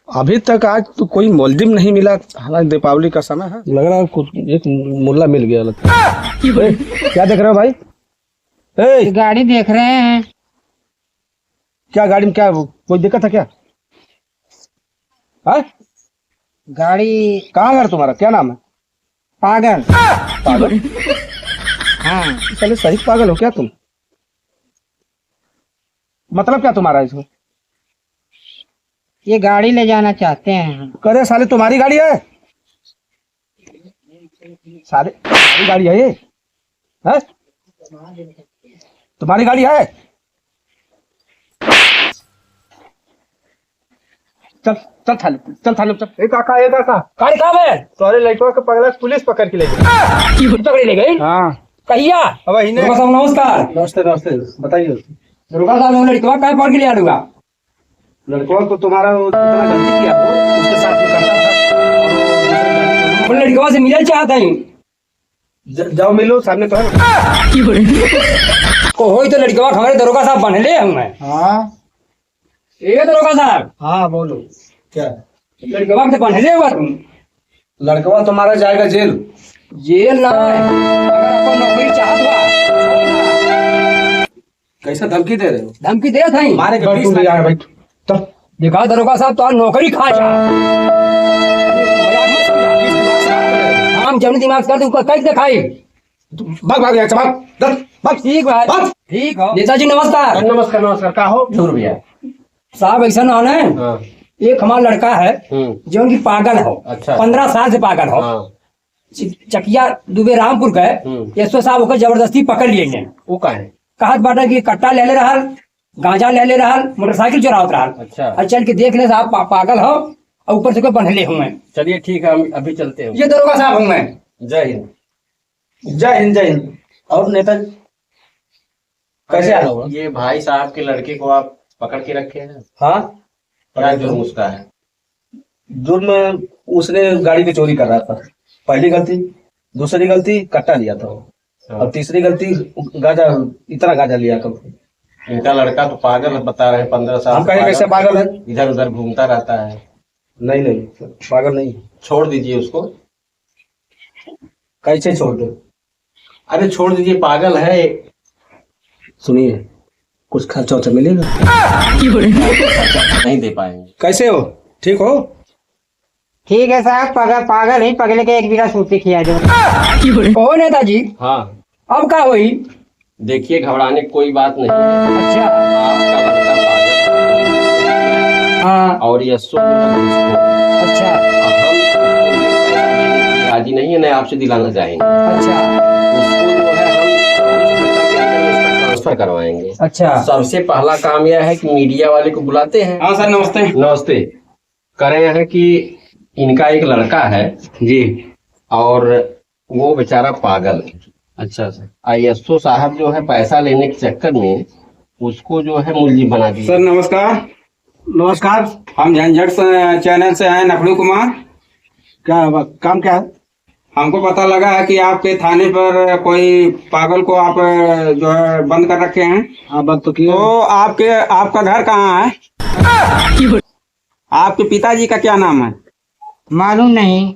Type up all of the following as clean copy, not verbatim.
अभी तक आज तो कोई मुलजिम नहीं मिला। हालांकि दीपावली का समय है, लग रहा है कुछ एक मुल्ला मिल गया लगता है। क्या देख रहे हो भाई? गाड़ी देख रहे हैं। क्या गाड़ी में क्या कोई दिक्कत है क्या? है? गाड़ी कहाँ घर तुम्हारा? क्या नाम है? पागल। पागल? हाँ, चले सही पागल हो क्या तुम? मतलब क्या तुम्हारा इसमें? ये गाड़ी ले जाना चाहते हैं। करे साले तुम्हारी गाड़ी है? साले तुम्हारी गाड़ी है ये? है? तुम्हारी गाड़ी है? चल चल थाने, चल थाने चल। ए काका गाड़ी कहाँ है? तोरे लड़का के पगला पुलिस पकड़ के ले गई। पकड़ी ले गई? हाँ कहिया? अब इन्हें नमस्कार। नमस्ते नमस्ते बताइए। दुर्गा साहब लड़का क्या पकड़ के ले आऊंगा? लड़कों को तुम्हारा वो कितना गलती किया वो उसके साथ में करता था। लड़का से मिलना चाहता हूँ। जाओ मिलो सामने तो है। हो तो लड़का हमारे दरोगा साहब बन ले हूँ मैं। हाँ ये दरोगा साहब हाँ बोलो क्या? लड़का से बन ले हुआ तुम? लड़कवा तुम्हारा जाएगा जेल। जेल ना है, अगर आपको नौकरी चाहत हुआ कैसा धमकी दे रहे हो? धमकी दे था मारे भाई तो देखा दरोगा साहब तो नौकरी खा जा। हम जब दिमाग कर दूं कैसे दिखाई? भाग भाग यहाँ से भाग दर भाग। ठीक है भाग। ठीक हो नेताजी नमस्कार। नमस्कार नमस्कार का हो? दूर भैया साहब ऐसा ना है। हाँ एक हमारा लड़का है जो उनकी पागल हो। अच्छा। 15 साल से पागल हो। हाँ चकिया दुबे रामपुर गए। एसओ साहब ओकर जबरदस्ती पकड़ लिए। वो का है? कहत बाटा कि कट्टा ले रहा, गांजा ले रहा, मोटरसाइकिल चुरावत रहा। अच्छा। और चल के देख ले साहब पागल हो और ऊपर से कोई बंधले हूँ मैं। चलिए ठीक है हम अभी चलते हैं। ये दरोगा साहब हूँ मैं। जय हिंद जय हिंद जय हिंद। और नेताजी कैसे आना हुआ? ये भाई साहब के लड़के को आप पकड़ के रखे हैं। हाँ क्या जुर्म उसका है? जुर्म उसने गाड़ी की चोरी कर रहा था, पहली गलती। दूसरी गलती कट्टा लिया था और तीसरी गलती गांजा, इतना गांजा लिया था। इनका लड़का तो पागल है, बता रहे हैं 15 साल हम से कहें कैसे पागल है? इधर उधर घूमता रहता है। नहीं नहीं पागल नहीं। छोड़ दीजिए उसको। कैसे छोड़ दो? अरे छोड़ दीजिए, पागल है। सुनिए कुछ खर्चा वर्चा मिलेगा? नहीं दे पाएंगे। कैसे हो? ठीक हो? ठीक है साहब, पागल ही पगले के एक बिना सूती खिया दो। कहो नेताजी हाँ अब क्या हुई? देखिए घबराने की कोई बात नहीं है। अच्छा आपका लड़का पागल हाँ और ये अच्छा हम राजी नहीं है, नहीं आपसे दिलाना चाहेंगे। अच्छा उसको जो है हम ट्रांसफर करवाएंगे। अच्छा सबसे पहला काम यह है कि मीडिया वाले को बुलाते हैं। हाँ सर नमस्ते। नमस्ते। कह रहे हैं कि इनका एक लड़का है जी। और वो बेचारा पागल है। अच्छा सर। आईएसओ साहब जो है पैसा लेने के चक्कर में उसको जो है मुलजिम बना दिया। सर नमस्कार। नमस्कार। हम झंझट चैनल से हैं, नकड़ू कुमार। क्या काम क्या है? हमको पता लगा है कि आपके थाने पर कोई पागल को आप जो है बंद कर रखे हैं। हाँ बात तो किया। तो आपका घर कहाँ है? आपके पिताजी का क्या नाम है? मालूम नहीं,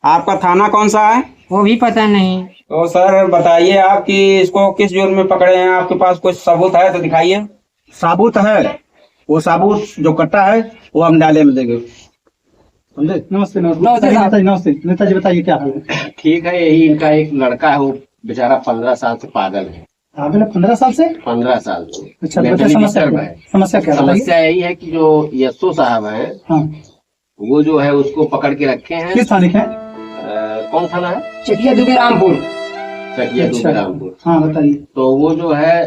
आपका थाना कौन सा है? वो भी पता नहीं। तो सर बताइए आप कि इसको किस जुर्म में पकड़े हैं? आपके पास कुछ सबूत है तो दिखाइए। साबुत है, वो साबुत जो कट्टा है वो हम डाले में देंगे। समझे? नमस्ते नमस्ते नेताजी बताइए क्या है? ठीक है, यही इनका एक लड़का है, वो बेचारा 15 साल से पागल है। 15 साल से? 15 साल से। अच्छा मेंटली समस्या डिस्टर्ब क्या है। समस्या क्या बताइए? समस्या यही है कि जो एसओ साहब है हाँ वो जो है उसको पकड़ के रखे हैं। किस थाने का? कौन थाना है? चकिया दुबे रामपुर। चकिया अच्छा। रामपुर। हाँ बताइए। तो वो जो है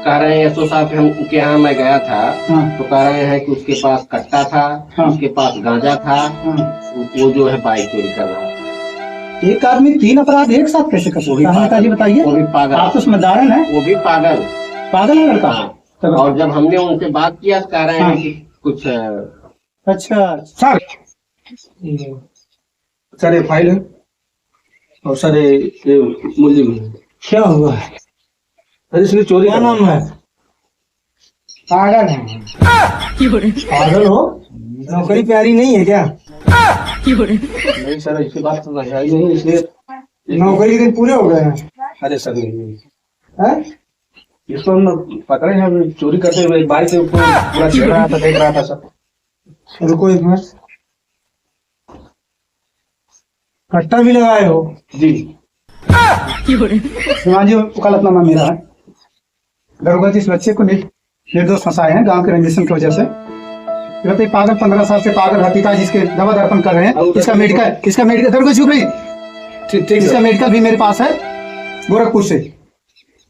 कह रहे हैं एसओ साहब उनके यहाँ मैं गया था हाँ तो कह रहे हैं कि उसके पास कट्टा था, हाँ। उसके पास गांजा था, हाँ। वो जो है बाइक चोरी कर रहा है। एक आदमी 3 अपराध एक साथ कैसे कर सकता है? नेताजी बताइए। वो भी पागल। आप तो समझदार हैं। वो भी पागल। पागल है लड़का? हाँ। और जब हमने उनसे बात किया तो कह रहे हैं हाँ। कि कुछ अच्छा सर। सर ये फाइल है और सर ये मुलजिम है। क्या हुआ है? अरे इसने चोरी क्या नाम है? पागल है। पागल हो? नौकरी प्यारी नहीं है क्या? नहीं सर, ऐसी बात तो नहीं आई नहीं, इसलिए नौकरी के दिन पूरे हो गए हैं। अरे सर नहीं, हैं? इसको हम पकड़े हैं चोरी करते हुए, बाइक से ऊपर पूरा चढ़ रहा था, देख रहा था सर। रुको एक मिनट, कट्टा भी लगाए हो? जी श्रीमान जी, वकालतनामा मेरा है। दरोगा जी इस बच्चे को निर्दोष फंसाए हैं गांव के रंजिशन की वजह से। ये बताइए, पागल 15 साल से पागल है, पिताजी इसके दवा दर्पण कर रहे हैं। इसका मेडिकल दरोगा चुप रही, ठीक इसका मेडिकल भी मेरे पास है गोरखपुर से,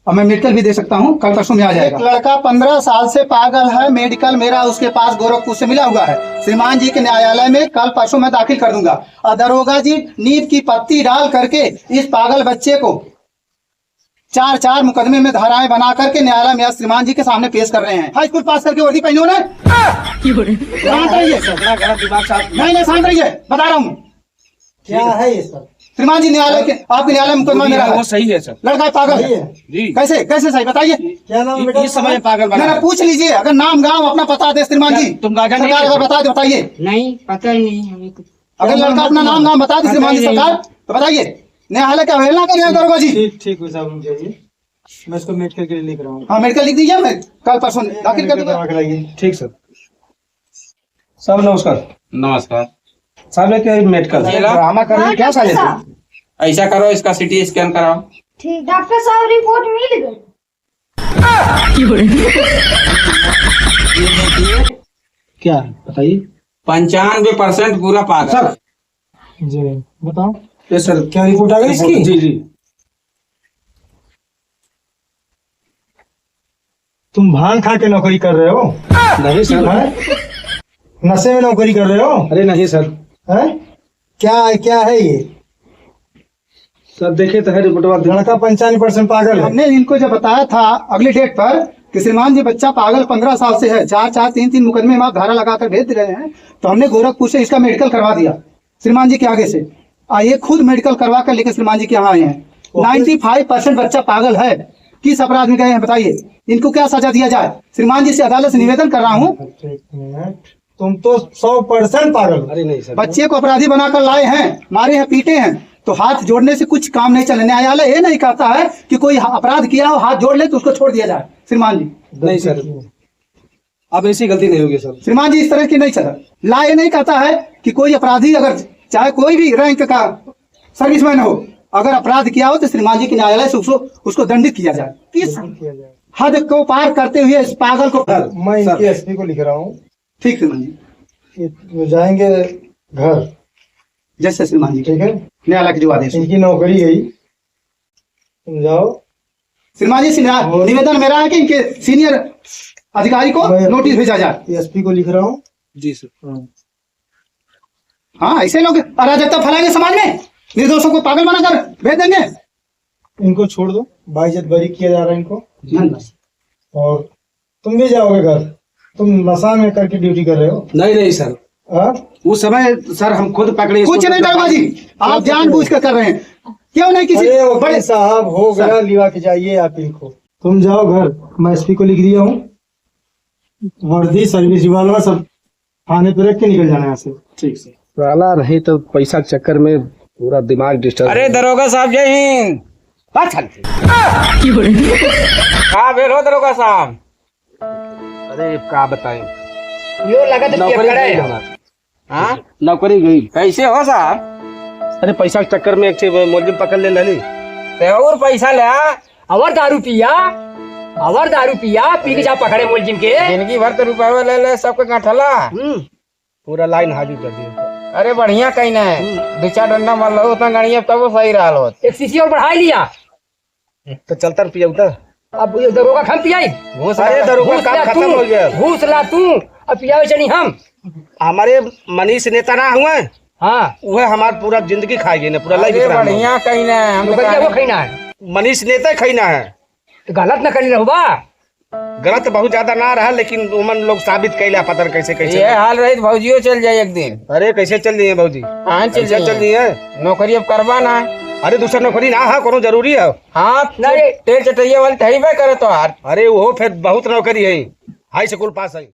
और मैं मेडिकल भी दे सकता हूँ, कल परसों में आ जाएगा। एक लड़का 15 साल से पागल है, मेडिकल मेरा उसके पास गोरखपुर से मिला हुआ है। श्रीमान जी के न्यायालय में कल परसों मैं दाखिल कर दूंगा, और दरोगा जी नींद की पत्ती डाल करके इस पागल बच्चे को 4 मुकदमे में धाराएं बना करके न्यायालय में श्रीमान जी के सामने पेश कर रहे हैं। हाई स्कूल पास करके वर्दी पहनी हो ना? शांत रहिए, नहीं शांत रहिए, बता रहा हूँ क्या है ये सब? श्रीमान जी, न्यायालय के आपके न्यायालय में मुकदमा मेरा है। वो सही है सर। लड़का पागल है जी कैसे सही बताइए? क्या नाम बेटा? इस समय पागल बना मैंने है। पूछ लीजिए, अगर नाम गांव अपना पता दे श्रीमान जी, तुम गाजा नहीं सरकार अगर बता दे बताइए। नहीं, पता ही नहीं हमें कुछ। अगर लड़का अपना नाम गांव बता दे श्रीमान जी सरकार, तो बताइए। न्यायालय का अवहेलना कर रहे हैं दरोगा जी। ठीक हुई साहब, रुक जाइए, मैं इसको मेडिकल के लिए लिख रहा हूँ। हाँ, मेडिकल लिख दीजिए, मैं कल परसों दाखिल कर दूंगा। ठीक सर। साहब नमस्कार। नमस्कार। साहब एक मेडिकल जी, ला। ड्रामा कर रहे हैं, क्या साले थे? ऐसा करो, इसका सिटी स्कैन कराओ। ठीक, डॉक्टर साहब रिपोर्ट मिल गई। क्या बताइए? 95% पूरा पागल। सर जी बताओ, ये सर क्या रिपोर्ट आ गई इसकी? जी जी। तुम भांग खा के नौकरी कर रहे हो? नहीं सर। हैं? नशे में नौकरी कर रहे हो? अरे नहीं सर। हैं? क्या है ये? सर देखे तो है रिपोर्ट। लड़का 95% पागल है। हमने इनको जब बताया था अगली डेट पर कि श्रीमान जी बच्चा पागल 15 साल से है, 4 मुकदमे में आप धारा लगाकर भेज रहे हैं, तो हमने गोरखपुर से इसका मेडिकल करवा दिया श्रीमान जी के आगे से। ये खुद मेडिकल करवा कर लेकर श्रीमान जी के यहाँ आए हैं। 95% बच्चा पागल है। किस अपराध में गए हैं बताइए? इनको क्या सजा दिया जाए? श्रीमान जी से अदालत से निवेदन कर रहा हूँ। एक मिनट, तुम तो 100% पागल। अरे नहीं सर। बच्चे को अपराधी बनाकर लाए हैं, मारे हैं, पीटे हैं, तो हाथ जोड़ने से कुछ काम नहीं चले। न्यायालय ये नहीं कहता है कि कोई अपराध किया हो, हाथ जोड़ ले तो उसको छोड़ दिया जाए। श्रीमान जी, नहीं सर, अब ऐसी गलती नहीं होगी सर। श्रीमान जी इस तरह की नहीं चला। ला ये नहीं कहता है कि कोई अपराधी अगर चाहे कोई भी रैंक का सर्विसमैन हो, अगर अपराध किया हो तो श्रीमान जी के न्यायालय से उसको दंडित किया जाए। किस हद को पार करते हुए इस पागल को मैं इनके एसपी को लिख रहा हूँ। ठीक श्रीमान जी, ये जाएंगे घर। जैसे श्रीमान जी ठीक है, न्यायालय के जो आदेश हो। इनकी नौकरी गई, तुम जाओ। श्रीमान जी से निवेदन मेरा है कि इनके सीनियर अधिकारी को नोटिस भेजा जाए। एसपी को लिख रहा हूँ। जी सर। हाँ, ऐसे लोग अराजकता फैलाएंगे समाज में, निर्दोषों को पागल बनाकर भेज देंगे। इनको छोड़ दो, बाइज्जत बरी किया जा रहा है इनको। धन्यवाद। और तुम भी जाओगे घर। तुम नशा में करके ड्यूटी कर रहे हो? नहीं सर, हाँ? उस समय सर हम खुद पकड़े। कुछ नहीं दरोगा जी, आप जानबूझ कर कर रहे हैं। क्यों नहीं किसी अरे वो बड़े साहब हो गया, लिवा के जाइए आप इनको। तुम जाओ घर, मैं एसपी को लिख दिया हूँ। वर्दी, सर्विस रिवॉल्वर सब थाने पे रख के निकल जाना यहाँ से। ठीक सर। साला नहीं तो पैसा के चक्कर में पूरा दिमाग डिस्टर्ब। अरे दरोगा साहब जय हिंद। कहाँ भेल हो दरोगा साहब? अरे क्या बताएं, यो लगा नौकरी गई हमारी। हाँ, नौकरी गई। कैसे हो साहब? अरे पैसा के चक्कर में एक मुलजिम पकड़ ले लली। ते और पैसा ले और दारू पिया पी के जा पकड़े मुलजिम के। जिंदगी भर तो रुपये ले सबके गठला। पूरा लाइन हाजिर कर दिया। अरे बढ़िया कहीं ना है, 2-4 डंडा मार लो उतना गाड़िया तब वो सही रहा हो। एक सीसी और बढ़ा लिया तो चलता पिया उतर। अब ये दरोगा खम पियाई। अरे दरोगा काम खत्म हो गया। घूस ला तू, अब पियावे चली हम। हमारे मनीष नेता ना हुए, हाँ, वह हमार पूरा जिंदगी खाएगी ना, पूरा लाइफ अरे खराब हो। बढ़िया कहीं ना है, हम तो वो खैना है मनीष नेता खैना है। तो गलत न करनी रहुबा। गलत बहुत ज्यादा ना रहा, लेकिन उमन लोग साबित कैला पता कैसे कैसे। ये हाल रही तो भौजियो चल जाए एक दिन। अरे कैसे चल दिए भाजी? हाँ चल चल दिए। नौकरी अब करवाना है। अरे दूसरा नौकरी ना है, कोनो जरूरी है। हाँ तेल चटैया वाली तो है करे तो यार। अरे वो फिर बहुत नौकरी है, हाई स्कूल पास है।